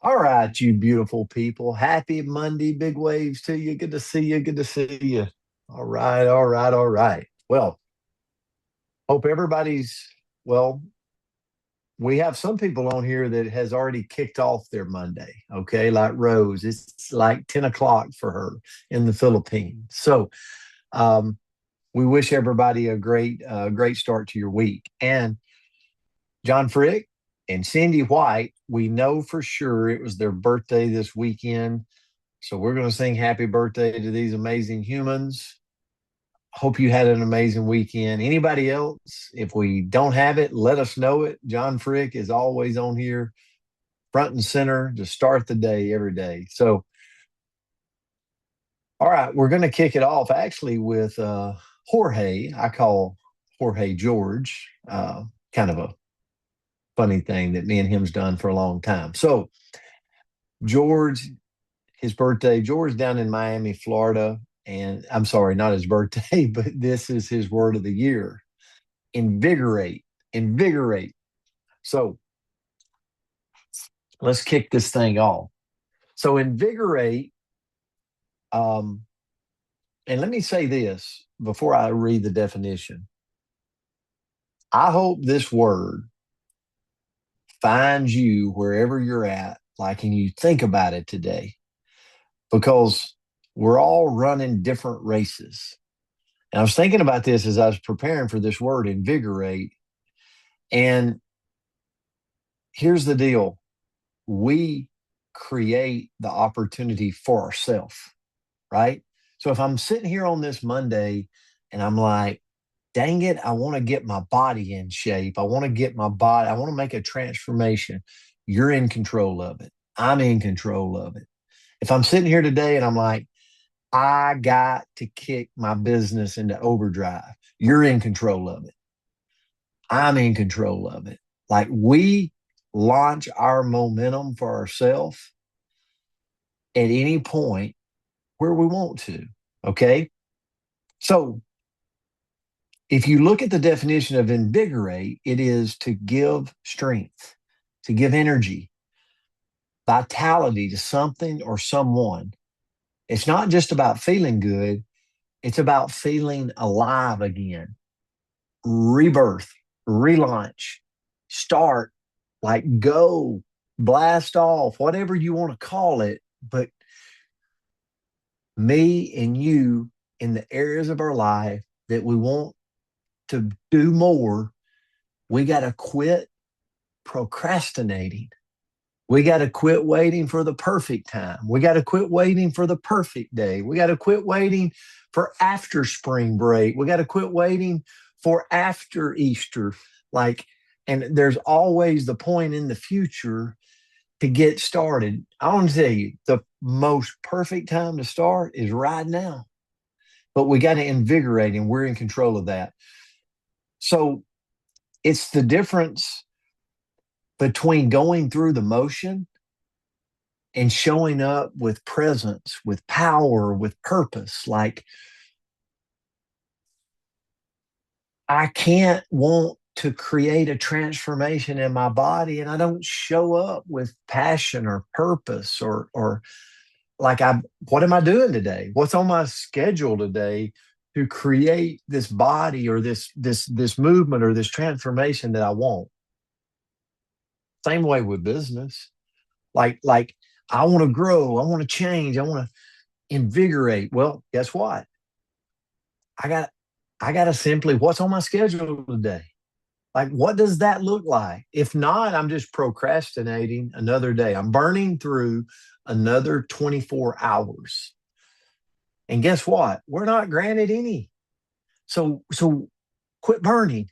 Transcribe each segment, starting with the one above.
All right, you beautiful people. Happy Monday, big waves to you. Good to see you. Good to see you. All right, all right, all right. Well, hope everybody's well. We have some people on here that has already kicked off their Monday. Okay, like Rose, it's like 10 o'clock for her in the Philippines. So, um, we wish everybody a great start to your week. And John Frick and Cindy White, we know for sure it was their birthday this weekend. So we're going to sing happy birthday to these amazing humans. Hope you had an amazing weekend. Anybody else? If we don't have it, let us know it. John Frick is always on here, front and center to start the day every day. So, all right, we're going to kick it off actually with Jorge. I call Jorge George, kind of a funny thing that me and him's done for a long time. So, George, his birthday. George down in Miami, Florida. And I'm sorry, not his birthday, but this is his word of the year. Invigorate. Invigorate. So let's kick this thing off. So invigorate, um, and let me say this before I read the definition. I hope this word finds you wherever you're at, like, and you think about it today, because we're all running different races. And I was thinking about this as I was preparing for this word, invigorate. And here's the deal, we create the opportunity for ourselves, right? So if I'm sitting here on this Monday and I'm like, dang it, I want to get my body in shape. I want to get my body, I want to make a transformation. You're in control of it. I'm in control of it. If I'm sitting here today and I'm like, I got to kick my business into overdrive, you're in control of it. I'm in control of it. Like, we launch our momentum for ourselves at any point where we want to. Okay. So if you look at the definition of invigorate, it is to give strength, to give energy, vitality to something or someone. It's not just about feeling good, it's about feeling alive again, rebirth, relaunch, start, like go, blast off, whatever you want to call it. But me and you, in the areas of our life that we want to do more, we got to quit procrastinating. We got to quit waiting for the perfect time. We got to quit waiting for the perfect day. We got to quit waiting for after spring break. We got to quit waiting for after Easter. Like, and there's always the point in the future to get started. I want to tell you, the most perfect time to start is right now. But we got to invigorate, and we're in control of that. So it's the difference between going through the motion and showing up with presence, with power, with purpose. Like, I can't want to create a transformation in my body and I don't show up with passion or purpose or like, what am I doing today? What's on my schedule today to create this body or this movement or this transformation that I want? Same way with business. Like I want to grow, I want to change, I want to invigorate. Well, guess what? I got I got to simply, what's on my schedule today? Like, what does that look like? If not, I'm just procrastinating another day. I'm burning through another 24 hours. And guess what? We're not granted any. So quit burning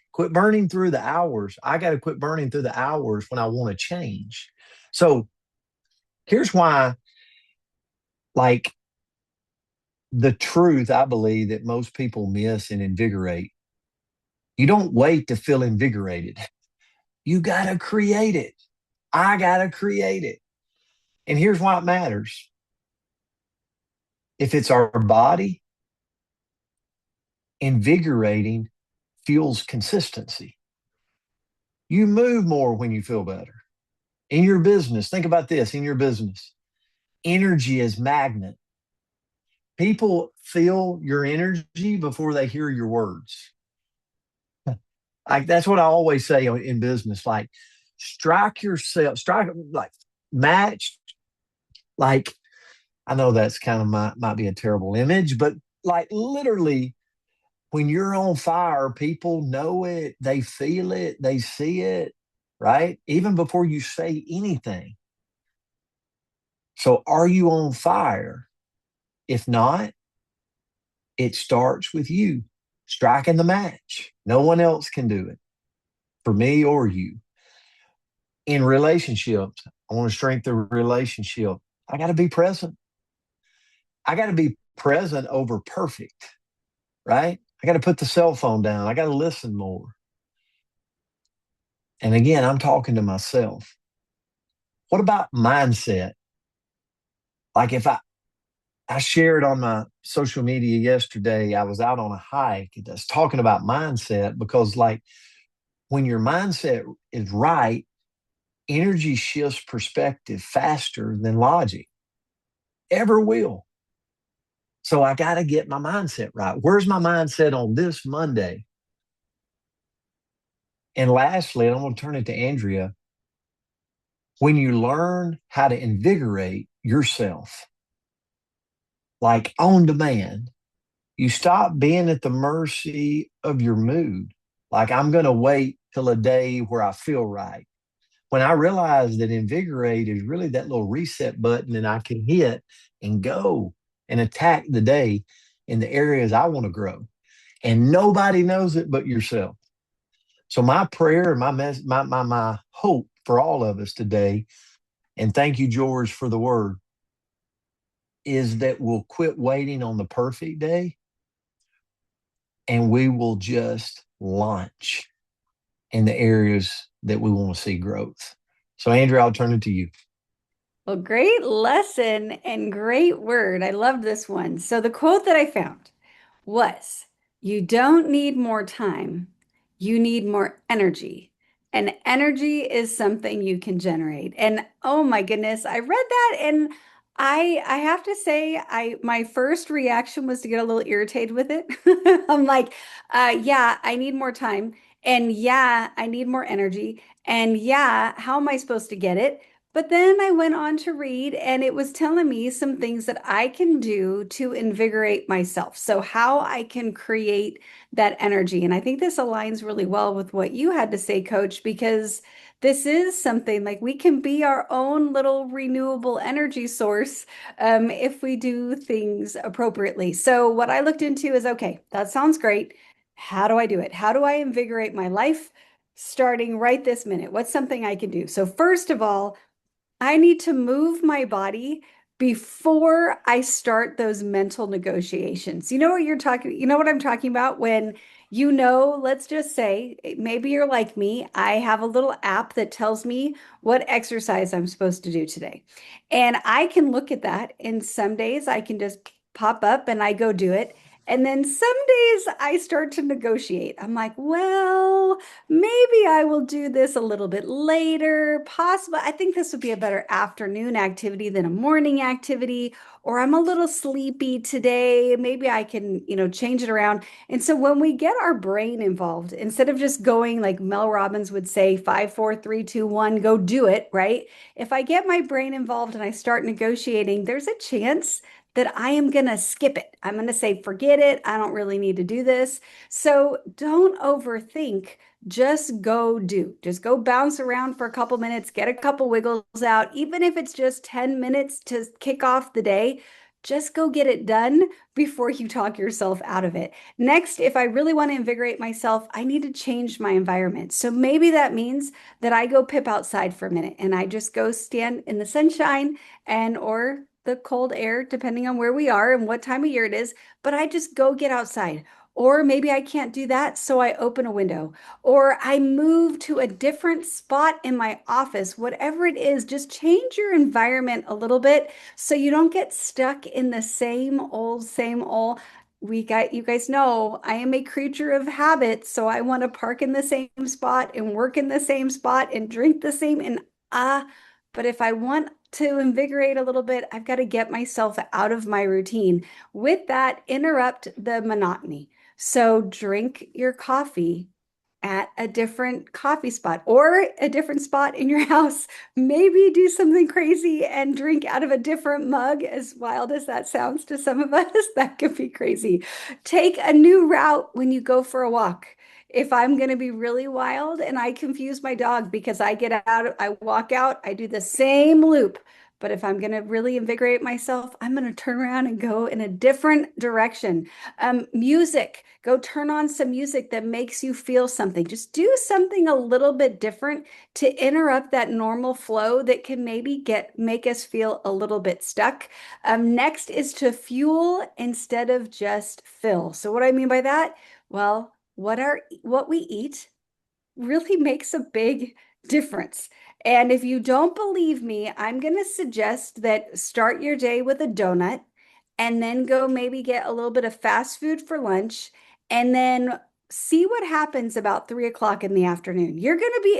through the hours. I got to quit burning through the hours when I want to change. So here's why, like, the truth I believe that most people miss and invigorate. You don't wait to feel invigorated. You got to create it. I got to create it. And here's why it matters. If it's our body, invigorating fuels consistency. You move more when you feel better. In your business, think about this in your business, energy is magnet. People feel your energy before they hear your words. Like that's what I always say in business. Like strike yourself, strike like match. Like I know that's kind of might be a terrible image, but like literally, when you're on fire, people know it, they feel it, they see it, right? Even before you say anything. So, are you on fire? If not, it starts with you striking the match. No one else can do it for me or you. In relationships, I want to strengthen the relationship. I got to be present. I got to be present over perfect, right? I got to put the cell phone down. I got to listen more. And again, I'm talking to myself. What about mindset? Like if I shared on my social media yesterday, I was out on a hike and I was talking about mindset because like when your mindset is right, energy shifts perspective faster than logic ever will. So I got to get my mindset right. Where's my mindset on this Monday? And lastly, I'm going to turn it to Andrea. When you learn how to invigorate yourself, like on demand, you stop being at the mercy of your mood. Like, I'm going to wait till a day where I feel right. When I realized that Invigorate is really that little reset button and I can hit and go and attack the day in the areas I want to grow. And nobody knows it but yourself. So my prayer and my hope for all of us today, and thank you, George, for the word, is that we'll quit waiting on the perfect day and we will just launch in the areas that we want to see growth. So, Andrew, I'll turn it to you. Well, great lesson and great word. I loved this one. So the quote that I found was, "You don't need more time, you need more energy. And energy is something you can generate." And oh my goodness, I read that and I have to say I my first reaction was to get a little irritated with it. I'm like, yeah, I need more time. And yeah, I need more energy. And yeah, how am I supposed to get it? But then I went on to read, and it was telling me some things that I can do to invigorate myself. So, how I can create that energy. And I think this aligns really well with what you had to say, Coach, because this is something like we can be our own little renewable energy source if we do things appropriately. So, what I looked into is okay, that sounds great. How do I do it? How do I invigorate my life starting right this minute? What's something I can do? So, first of all, I need to move my body before I start those mental negotiations. You know what you're talking, you know what I'm talking about when let's just say maybe you're like me. I have a little app that tells me what exercise I'm supposed to do today. And I can look at that, and some days I can just pop up and I go do it. And then some days I start to negotiate. I'm like, well, maybe I will do this a little bit later. Possible. I think this would be a better afternoon activity than a morning activity. Or I'm a little sleepy today. Maybe I can, change it around. And so when we get our brain involved, instead of just going like Mel Robbins would say, five, four, three, two, one, go do it, right? If I get my brain involved and I start negotiating, there's a chance that I am going to skip it. I'm going to say, forget it. I don't really need to do this. So don't overthink, just go do. Just go bounce around for a couple minutes, get a couple wiggles out. Even if it's just 10 minutes to kick off the day, just go get it done before you talk yourself out of it. Next, if I really want to invigorate myself, I need to change my environment. So maybe that means that I go pip outside for a minute and I just go stand in the sunshine and or the cold air, depending on where we are and what time of year it is, but I just go get outside. Or maybe I can't do that, so I open a window. Or I move to a different spot in my office, whatever it is, just change your environment a little bit so you don't get stuck in the same old, same old. You guys know I am a creature of habit, so I want to park in the same spot and work in the same spot and drink the same. And But if I want to invigorate a little bit, I've got to get myself out of my routine. With that, interrupt the monotony. So drink your coffee at a different coffee spot or a different spot in your house. Maybe do something crazy and drink out of a different mug, as wild as that sounds to some of us. That could be crazy. Take a new route when you go for a walk. If I'm going to be really wild and I confuse my dog because I get out, I walk out, I do the same loop. But if I'm going to really invigorate myself, I'm going to turn around and go in a different direction. Music, go turn on some music that makes you feel something. Just do something a little bit different to interrupt that normal flow that can maybe make us feel a little bit stuck. Next is to fuel instead of just fill. So what I mean by that? Well, what we eat really makes a big difference. And if you don't believe me, I'm going to suggest that start your day with a donut and then go maybe get a little bit of fast food for lunch and then see what happens about 3 o'clock in the afternoon.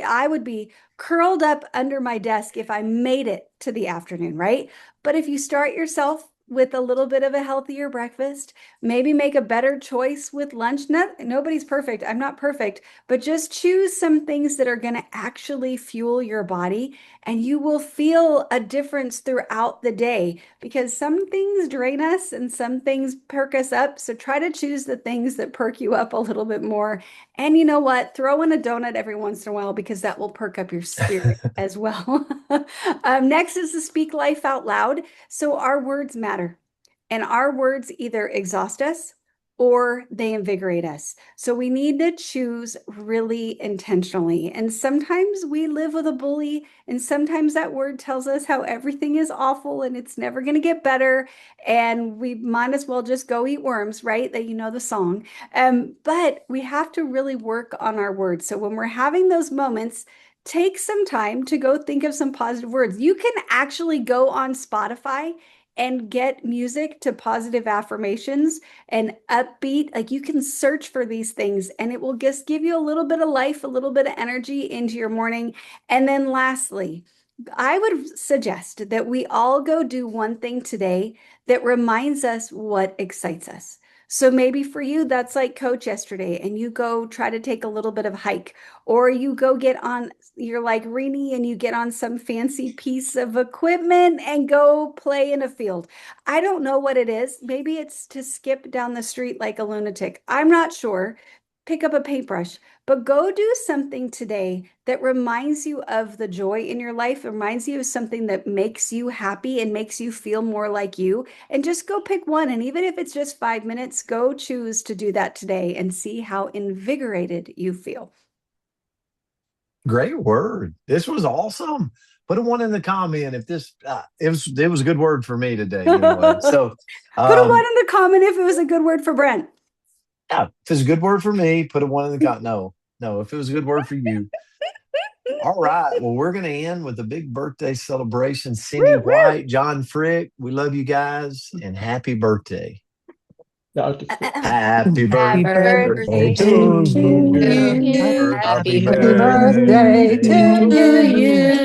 I would be curled up under my desk if I made it to the afternoon, right? But if you start yourself with a little bit of a healthier breakfast, maybe make a better choice with lunch. Nobody's perfect. I'm not perfect, but just choose some things that are going to actually fuel your body, and you will feel a difference throughout the day because some things drain us and some things perk us up. So try to choose the things that perk you up a little bit more. And you know what? Throw in a donut every once in a while because that will perk up your spirit as well. Next is to speak life out loud. So our words matter, and our words either exhaust us or they invigorate us. So we need to choose really intentionally. And sometimes we live with a bully, and sometimes that word tells us how everything is awful and it's never going to get better. And we might as well just go eat worms, right? That you know the song. But we have to really work on our words. So when we're having those moments, take some time to go think of some positive words. You can actually go on Spotify and get music to positive affirmations and upbeat. Like you can search for these things and it will just give you a little bit of life, a little bit of energy into your morning. And then lastly, I would suggest that we all go do one thing today that reminds us what excites us. So maybe for you, that's like coach yesterday, and you go try to take a little bit of a hike, or you go get on, you're like Rini and you get on some fancy piece of equipment and go play in a field. I don't know what it is. Maybe it's to skip down the street like a lunatic. I'm not sure. Pick up a paintbrush, but go do something today that reminds you of the joy in your life, reminds you of something that makes you happy and makes you feel more like you. And just go pick one. And even if it's just 5 minutes, go choose to do that today and see how invigorated you feel. Great word. This was awesome. Put a one in the comment if this it was a good word for me today anyway. So Put a one in the comment if it was a good word for Brent. yeah, if it's a good word for me, put a one in the comment. No, if it was a good word for you. All right. Well, we're going to end with a big birthday celebration. Cindy White, John Frick, we love you guys and happy birthday. Happy birthday to you. Happy Happy birthday to birthday you.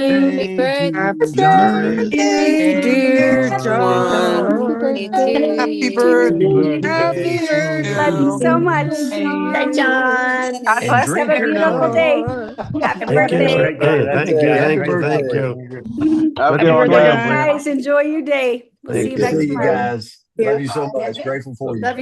to John. Birthday, dear Happy John. Happy birthday birthday to Love you so you. much. Hey, John. God And bless. Have drink a your beautiful Coke. day. John. Happy Thank you. birthday. Hey, thank you. Happy Thank you. birthday. Thank you. Have a Happy good one, birthday, guys. John. Guys, enjoy your day. We'll see Thank you you. back See you tomorrow. guys. Love you so much. Grateful for you. Love you.